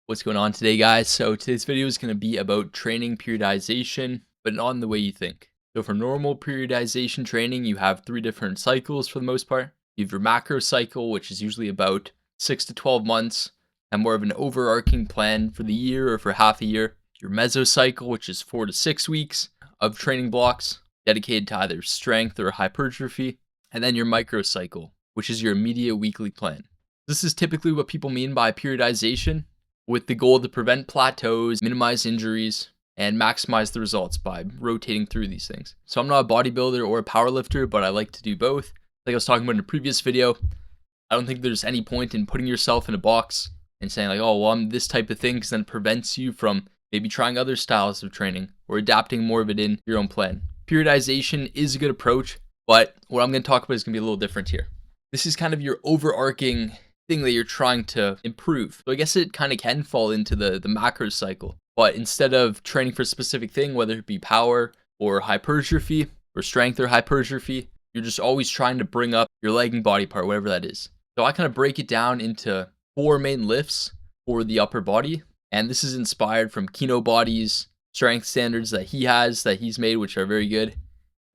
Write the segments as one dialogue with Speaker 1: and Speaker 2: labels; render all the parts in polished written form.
Speaker 1: What's going on today, guys? So today's video is going to be about training periodization, but not in the way you think. So for normal periodization training, you have 3 different cycles for the most part. You have your macro cycle, which is usually about 6 to 12 months, and more of an overarching plan for the year or for half a year. Your meso cycle, which is 4 to 6 weeks of training blocks dedicated to either strength or hypertrophy. And then your microcycle, which is your immediate weekly plan. This is typically what people mean by periodization, with the goal to prevent plateaus, minimize injuries, and maximize the results by rotating through these things. So I'm not a bodybuilder or a powerlifter, but I like to do both. Like I was talking about in a previous video, I don't think there's any point in putting yourself in a box and saying like, oh, well, I'm this type of thing, because then it prevents you from maybe trying other styles of training or adapting more of it in your own plan. Periodization is a good approach, but what I'm going to talk about is going to be a little different here. This is kind of your overarching thing that you're trying to improve. So I guess it kind of can fall into the macro cycle. But instead of training for a specific thing, whether it be power or hypertrophy or strength or hypertrophy, you're just always trying to bring up your leg and body part, whatever that is. So I kind of break it down into 4 main lifts for the upper body. And this is inspired from Kino Body's strength standards that he's made, which are very good.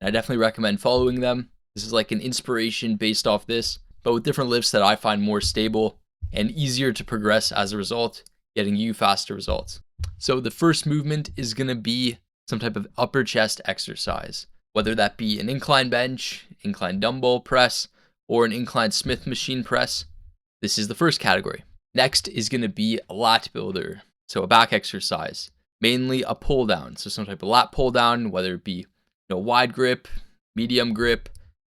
Speaker 1: And I definitely recommend following them. This is like an inspiration based off this, but with different lifts that I find more stable and easier to progress as a result, getting you faster results. So the first movement is going to be some type of upper chest exercise, whether that be an incline bench, incline dumbbell press, or an incline Smith machine press. This is the first category. Next is going to be a lat builder, so a back exercise, mainly a pull down. So some type of lat pull down, whether it be wide grip, medium grip,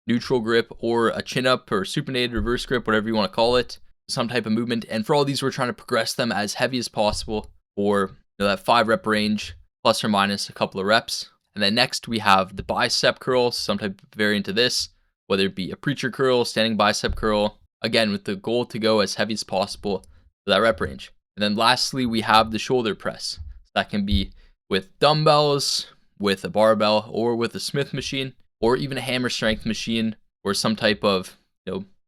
Speaker 1: neutral grip, or a chin up or supinated reverse grip, whatever you want to call it, some type of movement. And for all these, we're trying to progress them as heavy as possible for that 5 rep range, plus or minus a couple of reps. And then next we have the bicep curl, some type of variant of this, whether it be a preacher curl, standing bicep curl, again with the goal to go as heavy as possible for that rep range. And then lastly, we have the shoulder press. So that can be with dumbbells, with a barbell, or with a Smith machine, or even a hammer strength machine, or some type of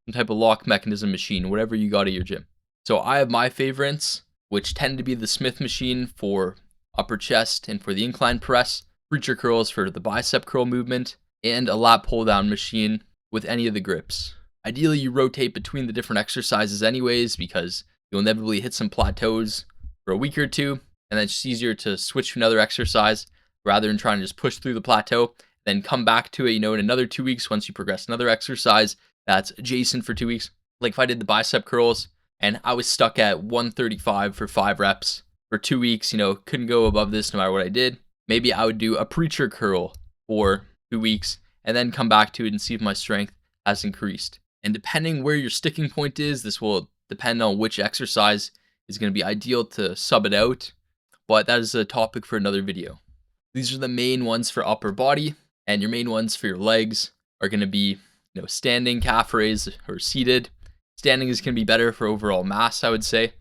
Speaker 1: lock mechanism machine, whatever you got at your gym. So I have my favorites, which tend to be the Smith machine for upper chest and for the incline press, preacher curls for the bicep curl movement, and a lat pull down machine with any of the grips. Ideally, you rotate between the different exercises anyways, because you'll inevitably hit some plateaus for a week or two, and then it's just easier to switch to another exercise rather than trying to just push through the plateau, then come back to it, in another 2 weeks once you progress another exercise that's adjacent for 2 weeks. Like if I did the bicep curls and I was stuck at 135 for 5 reps for 2 weeks, couldn't go above this no matter what I did, maybe I would do a preacher curl for 2 weeks and then come back to it and see if my strength has increased. And depending where your sticking point is, this will depend on which exercise is going to be ideal to sub it out, but that is a topic for another video. These are the main ones for upper body, and your main ones for your legs are going to be standing calf raise or seated. Standing is going to be better for overall mass, I would say,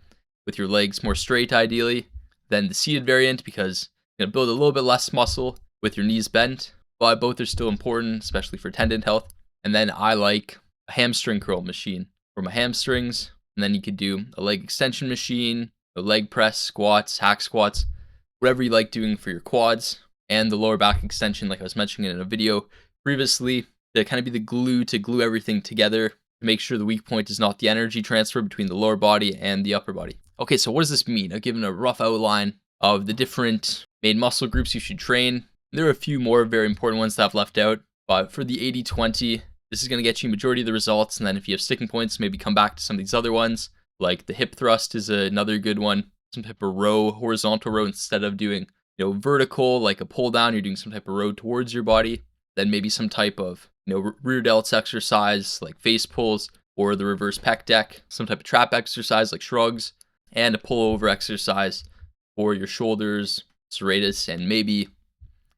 Speaker 1: with your legs more straight ideally than the seated variant, because you're going to build a little bit less muscle with your knees bent, but both are still important, especially for tendon health. And then I like a hamstring curl machine for my hamstrings, and then you could do a leg extension machine, a leg press, squats, hack squats, whatever you like doing for your quads, and the lower back extension, like I was mentioning in a video previously, to kind of be the glue to glue everything together to make sure the weak point is not the energy transfer between the lower body and the upper body. Okay, so what does this mean? I've given a rough outline of the different main muscle groups you should train. There are a few more very important ones that I've left out, but for the 80-20, this is going to get you majority of the results. And then if you have sticking points, maybe come back to some of these other ones, like the hip thrust is another good one, some type of row, horizontal row, instead of doing vertical, like a pull down, you're doing some type of row towards your body. Then maybe some type of, rear delts exercise, like face pulls, or the reverse pec deck, some type of trap exercise, like shrugs, and a pullover exercise for your shoulders, serratus, and maybe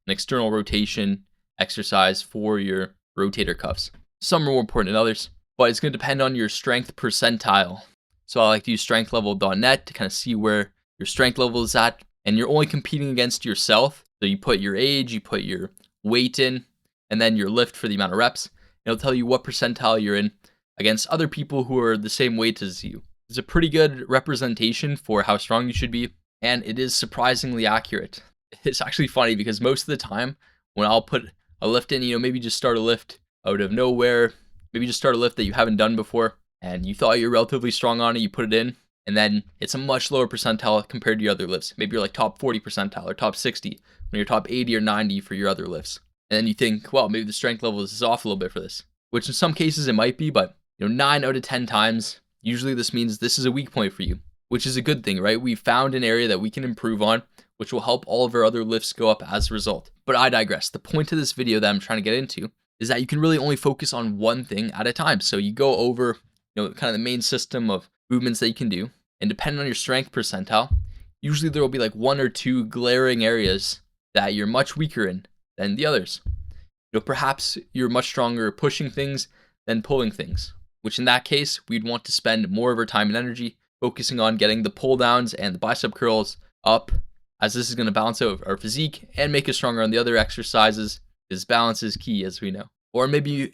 Speaker 1: an external rotation exercise for your rotator cuffs. Some are more important than others, but it's going to depend on your strength percentile. So I like to use strengthlevel.net to kind of see where your strength level is at, and you're only competing against yourself. So you put your age, you put your weight in, and then your lift for the amount of reps. It'll tell you what percentile you're in against other people who are the same weight as you. It's a pretty good representation for how strong you should be, and it is surprisingly accurate. It's actually funny because most of the time when I'll put a lift in, maybe just start a lift out of nowhere, maybe just start a lift that you haven't done before, and you thought you're relatively strong on it, you put it in, and then it's a much lower percentile compared to your other lifts. Maybe you're like top 40 percentile or top 60 when you're top 80 or 90 for your other lifts. And then you think, well, maybe the strength level is off a little bit for this, which in some cases it might be, but 9 out of 10 times, usually this means this is a weak point for you, which is a good thing, right? We found an area that we can improve on, which will help all of our other lifts go up as a result. But I digress. The point of this video that I'm trying to get into is that you can really only focus on one thing at a time. So you go over, kind of the main system of movements that you can do, and depending on your strength percentile, usually there will be like 1 or 2 glaring areas that you're much weaker in than the others. Perhaps you're much stronger pushing things than pulling things, which in that case, we'd want to spend more of our time and energy focusing on getting the pull downs and the bicep curls up, as this is going to balance out our physique and make us stronger on the other exercises, because balance is key, as we know. Or maybe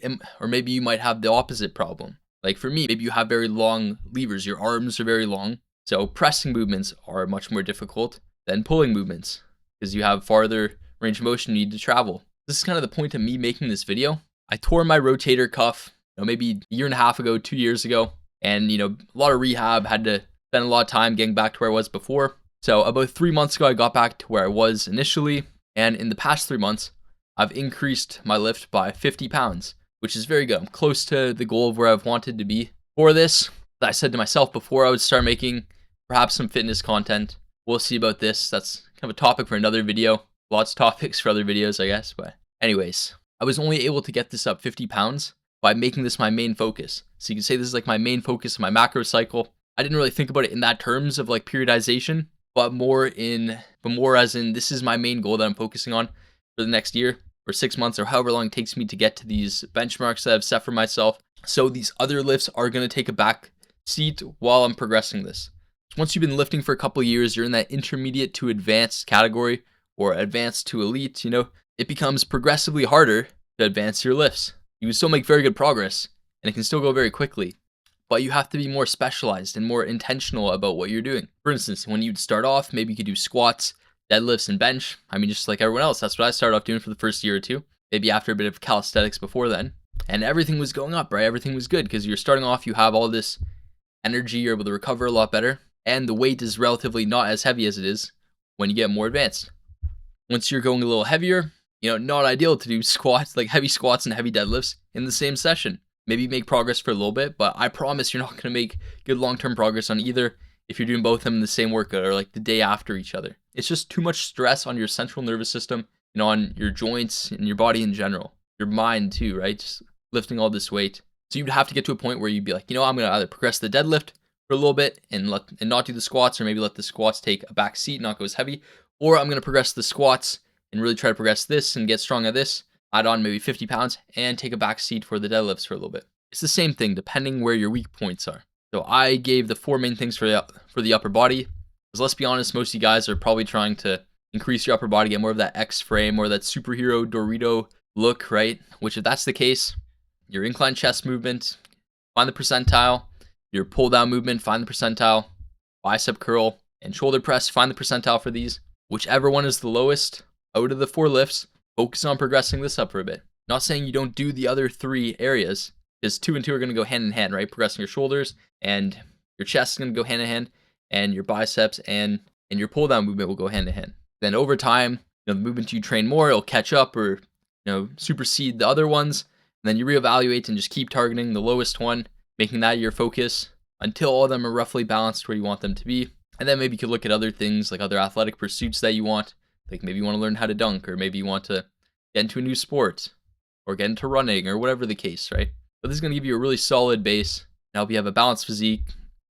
Speaker 1: you might have the opposite problem. Like for me, maybe you have very long levers, your arms are very long, so pressing movements are much more difficult than pulling movements, because you have farther range of motion you need to travel. This is kind of the point of me making this video. I tore my rotator cuff, maybe a year and a half ago, 2 years ago, and a lot of rehab, had to spend a lot of time getting back to where I was before. So about 3 months ago, I got back to where I was initially, and in the past 3 months, I've increased my lift by 50 pounds, which is very good. I'm close to the goal of where I've wanted to be for this. I said to myself before I would start making perhaps some fitness content. We'll see about this. That's kind of a topic for another video. Lots of topics for other videos, I guess. But anyways, I was only able to get this up 50 pounds by making this my main focus. So you can say this is like my main focus of my macro cycle. I didn't really think about it in that terms of like periodization, but more as in this is my main goal that I'm focusing on for the next year or 6 months or however long it takes me to get to these benchmarks that I've set for myself. So these other lifts are going to take a back seat while I'm progressing this. Once you've been lifting for a couple of years, you're in that intermediate to advanced category or advanced to elite, it becomes progressively harder to advance your lifts. You can still make very good progress and it can still go very quickly, but you have to be more specialized and more intentional about what you're doing. For instance, when you'd start off, maybe you could do squats, deadlifts, and bench. Just like everyone else, that's what I started off doing for the first year or two, maybe after a bit of calisthenics before then. And everything was going up, right? Everything was good because you're starting off, you have all this energy, you're able to recover a lot better, and the weight is relatively not as heavy as it is when you get more advanced. Once you're going a little heavier, not ideal to do squats, like heavy squats and heavy deadlifts in the same session. Maybe make progress for a little bit, but I promise you're not going to make good long-term progress on either if you're doing both of them in the same workout or like the day after each other. It's just too much stress on your central nervous system and on your joints and your body in general. Your mind too, right? Just lifting all this weight. So you'd have to get to a point where you'd be like, I'm going to either progress the deadlift for a little bit and not do the squats, or maybe let the squats take a back seat, not go as heavy, or I'm going to progress the squats and really try to progress this and get strong at this, add on maybe 50 pounds and take a back seat for the deadlifts for a little bit. It's the same thing depending where your weak points are. So I gave the 4 main things for the upper body, because let's be honest, most of you guys are probably trying to increase your upper body, get more of that X frame or that superhero Dorito look, right? Which if that's the case, your incline chest movement, find the percentile, your pull down movement, find the percentile, bicep curl, and shoulder press, find the percentile for these. Whichever one is the lowest out of the 4 lifts, focus on progressing this up for a bit. Not saying you don't do the other 3 areas, because 2 and 2 are going to go hand in hand, right? Progressing your shoulders and your chest is going to go hand in hand, and your biceps and your pull down movement will go hand in hand. Then over time, the movement you train more, it'll catch up or supersede the other ones. And then you reevaluate and just keep targeting the lowest one, making that your focus until all of them are roughly balanced where you want them to be. And then maybe you could look at other things like other athletic pursuits that you want. Like maybe you want to learn how to dunk, or maybe you want to get into a new sport or get into running or whatever the case, right? But this is going to give you a really solid base and help you have a balanced physique,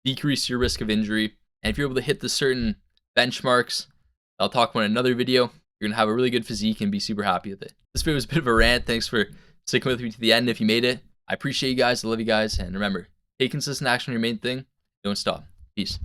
Speaker 1: decrease your risk of injury. And if you're able to hit the certain benchmarks I'll talk about in another video, you're going to have a really good physique and be super happy with it. This video was a bit of a rant. Thanks for sticking with me to the end if you made it. I appreciate you guys. I love you guys. And remember, take consistent action on your main thing. Don't stop. Peace.